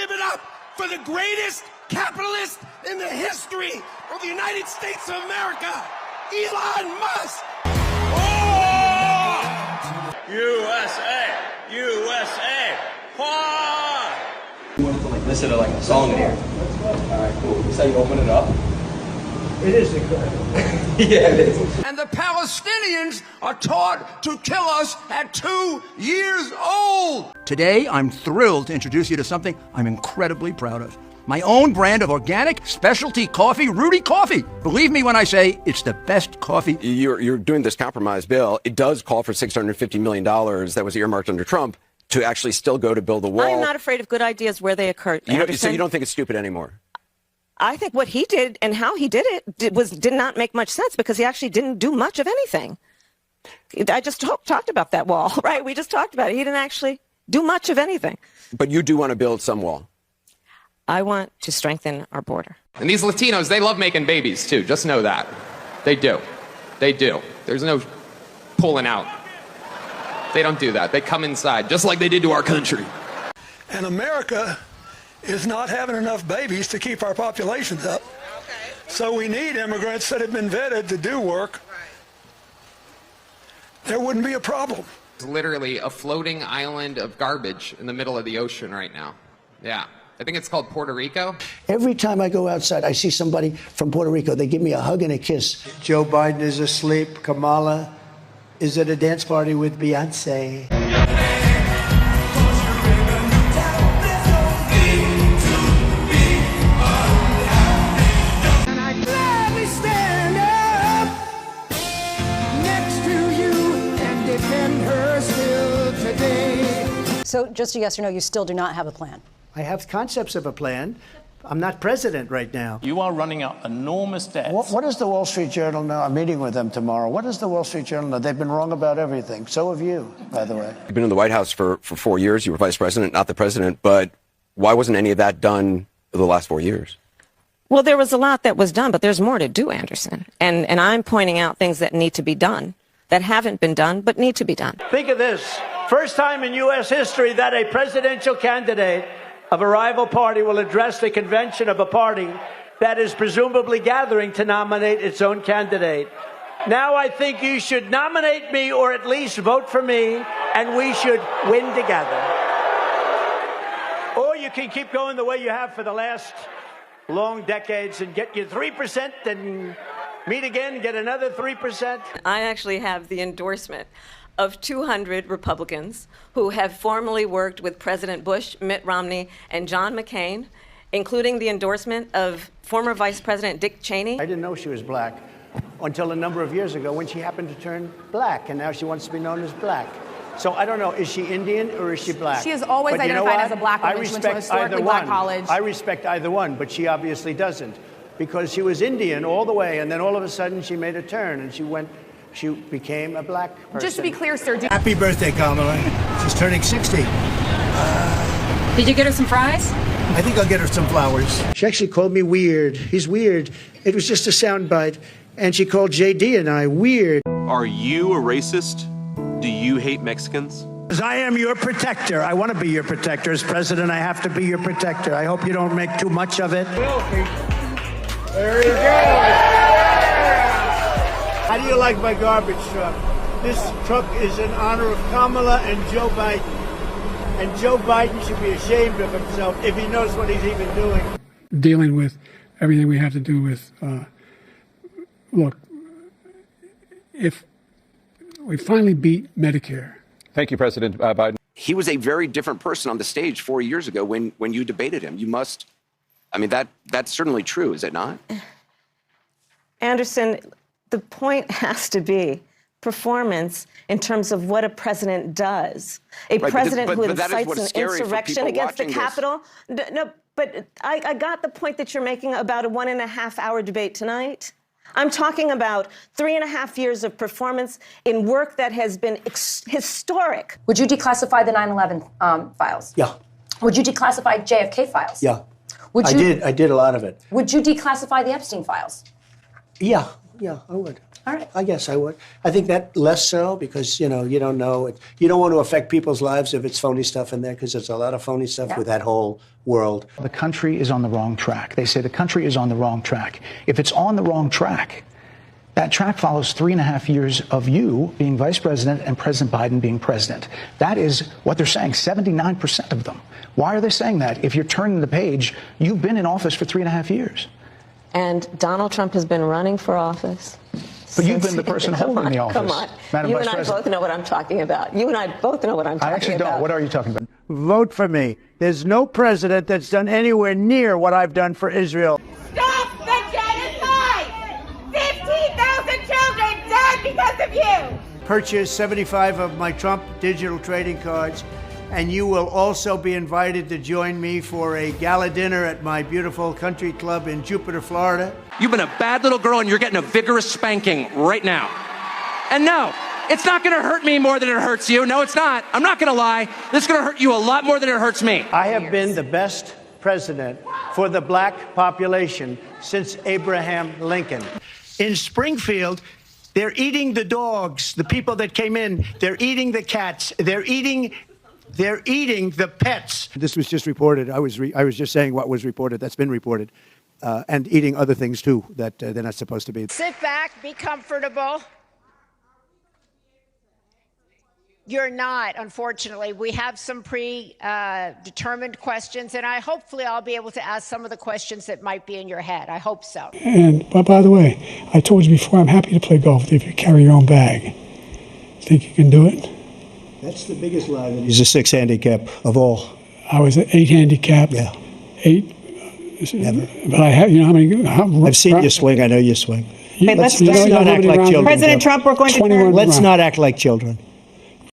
give it up for the greatest capitalist in the history of the United States of America, Elon Musk. Oh! USA! USA! Wah! You want to like listen to like a song in here. Alright, cool. This is how you open it up. It is incredible. Yeah, it is. And the Palestinians are taught to kill us at 2 years old. Today, I'm thrilled to introduce you to something I'm incredibly proud of. My own brand of organic specialty coffee, Rudy Coffee. Believe me when I say it's the best coffee. You're doing this compromise bill. It does call for $650 million that was earmarked under Trump to actually still go to build the wall. I am not afraid of good ideas where they occur. So you don't think it's stupid anymore? I think what he did and how he did it did not make much sense because he actually didn't do much of anything. I just talked about that wall, right? We just talked about it. He didn't actually do much of anything. But you do want to build some wall. I want to strengthen our border. And these Latinos, they love making babies too. Just know that. They do. They do. There's no pulling out. They don't do that. They come inside, just like they did to our country. And America is not having enough babies to keep our populations up. So we need immigrants that have been vetted to do work. There wouldn't be a problem. It's literally a floating island of garbage in the middle of the ocean right now. Yeah. I think it's called Puerto Rico. Every time I go outside, I see somebody from Puerto Rico. They give me a hug and a kiss. Joe Biden is asleep. Kamala is at a dance party with Beyonce. So just a yes or no, you still do not have a plan? I have concepts of a plan. I'm not president right now. You are running out enormous debts. What does the Wall Street Journal know? I'm meeting with them tomorrow. What does the Wall Street Journal know? They've been wrong about everything. So have you, by the way. You've been in the White House for 4 years. You were vice president, not the president. But why wasn't any of that done the last 4 years? Well, there was a lot that was done, but there's more to do, Anderson. And I'm pointing out things that need to be done, that haven't been done, but need to be done. Think of this. First time in U.S. history that a presidential candidate of a rival party will address the convention of a party that is presumably gathering to nominate its own candidate. Now I think you should nominate me or at least vote for me, and we should win together. Or you can keep going the way you have for the last long decades and get your 3% and meet again, get another 3%. I actually have the endorsement of 200 Republicans who have formally worked with President Bush, Mitt Romney, and John McCain, including the endorsement of former Vice President Dick Cheney. I didn't know she was black until a number of years ago when she happened to turn black, and now she wants to be known as black. So I don't know, is she Indian or is she black? She has always identified as a black woman. I She went to a respect historically either black one. college. I respect either one, but she obviously doesn't, because she was Indian all the way, and then all of a sudden she made a turn, and she became a black person. Just to be clear, sir. Happy birthday, Kamala. She's turning 60. Did you get her some fries? I think I'll get her some flowers. She actually called me weird. He's weird. It was just a soundbite. And she called JD and I weird. Are you a racist? Do you hate Mexicans? I am your protector. I want to be your protector. As president, I have to be your protector. I hope you don't make too much of it. There you go. How do you like my garbage truck? This truck is in honor of Kamala and Joe Biden. And Joe Biden should be ashamed of himself if he knows what he's even doing. Dealing with everything we have to do with, look, if we finally beat Medicare. Thank you, President Biden. He was a very different person on the stage 4 years ago when you debated him. You must, I mean, that's certainly true, is it not? Anderson, the point has to be performance in terms of what a president does. A president who incites an insurrection against the Capitol. No, but I got the point that you're making about a 1.5 hour debate tonight. I'm talking about 3.5 years of performance in work that has been historic. Would you declassify the 9/11 files? Yeah. Would you declassify JFK files? Yeah. I did a lot of it. Would you declassify the Epstein files? Yeah, I would. All right. I guess I would. I think that less so because, you don't know. You don't want to affect people's lives if it's phony stuff in there because there's a lot of phony stuff with that whole world. The country is on the wrong track. They say the country is on the wrong track. If it's on the wrong track, that track follows 3.5 years of you being vice president and President Biden being president. That is what they're saying, 79% of them. Why are they saying that? If you're turning the page, you've been in office for 3.5 years. And Donald Trump has been running for office. But you've been the person holding the office. Come on. Madam You Vice and I President. both know what I'm talking about. You and I both know what I'm talking about. I actually don't. What are you talking about? Vote for me. There's no president that's done anywhere near what I've done for Israel. Stop the genocide! 15,000 children died because of you! Purchase 75 of my Trump digital trading cards, and you will also be invited to join me for a gala dinner at my beautiful country club in Jupiter, Florida. You've been a bad little girl and you're getting a vigorous spanking right now. And no, it's not going to hurt me more than it hurts you. No, it's not. I'm not going to lie. This is going to hurt you a lot more than it hurts me. I have been the best president for the black population since Abraham Lincoln. In Springfield, they're eating the dogs, the people that came in. They're eating the cats. They're eating the pets. This was just reported. I was just saying what was reported. That's been reported. And eating other things, too, that they're not supposed to be. Sit back, be comfortable. You're not, unfortunately. We have some predetermined questions, and hopefully I'll be able to ask some of the questions that might be in your head. I hope so. And by the way, I told you before, I'm happy to play golf if you carry your own bag. Think you can do it? That's the biggest lie. He's a 6 handicap of all. I was an 8 handicap. Yeah. 8. Never. But I have, how many? I've seen you swing. I know you swing. Let's not act like children. President Trump, we're going to turn. Let's not act like children.